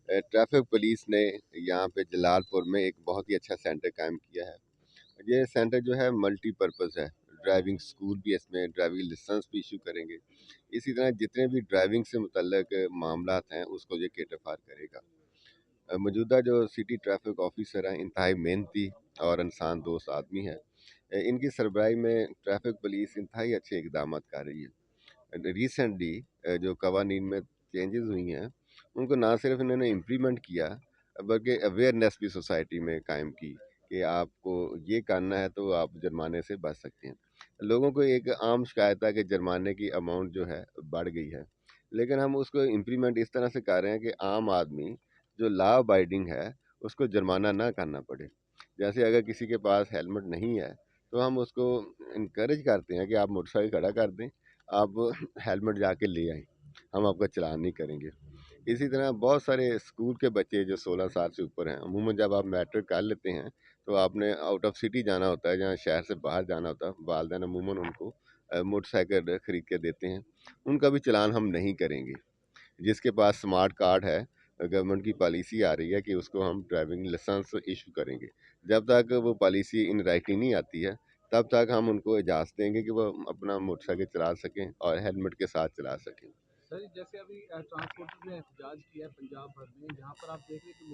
Traffic police ने यहाँ पे जलालपुर में एक बहुत ही अच्छा सेंटर कायम किया है। ये सेंटर जो है मल्टीपर्पज़ है। ड्राइविंग स्कूल भी इसमें ड्राइविंग लाइसेंस भी इशू करेंगे। इसी तरह जितने भी ड्राइविंग से मुतल्लिक मामलात हैं उसको ये केटर फार करेगा। मौजूदा जो सिटी ट्रैफिक ऑफिसर हैं इंतहाई मेहनती और इंसान दोस्त आदमी है। इनकी सरबराही में ट्रैफिक पुलिस इंतहाई अच्छे इकदाम कर रही है। रिसेंटली जो कवानीन में चेंजेस हुई हैं उनको ना सिर्फ इन्होंने इम्प्लीमेंट किया बल्कि अवेयरनेस भी सोसाइटी में कायम की कि आपको ये करना है तो आप जुर्माने से बच सकते हैं। लोगों को एक आम शिकायत है कि जुर्माने की अमाउंट जो है बढ़ गई है, लेकिन हम उसको इम्प्लीमेंट इस तरह से कर रहे हैं कि आम आदमी जो लॉ अबाइडिंग है उसको जुर्माना ना करना पड़े। जैसे अगर किसी के पास हेलमेट नहीं है तो हम उसको इनक्रेज करते हैं कि आप मोटरसाइकिल खड़ा कर दें, आप हेलमेट जाके ले आएँ, हम आपका चालान नहीं करेंगे। इसी तरह बहुत सारे स्कूल के बच्चे जो 16 साल से ऊपर हैं, अमूमन जब आप मैट्रिक कर लेते हैं तो आपने आउट ऑफ सिटी जाना होता है, जहाँ शहर से बाहर जाना होता है, वालिदैन अमूमन उनको मोटरसाइकिल खरीद के देते हैं, उनका भी चालान हम नहीं करेंगे। जिसके पास स्मार्ट कार्ड है, गवर्नमेंट की पॉलिसी आ रही है कि उसको हम ड्राइविंग लाइसेंस इशू करेंगे। जब तक वो पॉलिसी इन राइटिंग नहीं आती है तब तक हम उनको इजाज़त देंगे कि वो अपना मोटरसाइकिल चला सकें और हेलमेट के साथ चला सकें। सर, जैसे अभी ट्रांसपोर्टर ने एहतजाज किया है पंजाब भर में, जहाँ पर आप देख रहे हैं कि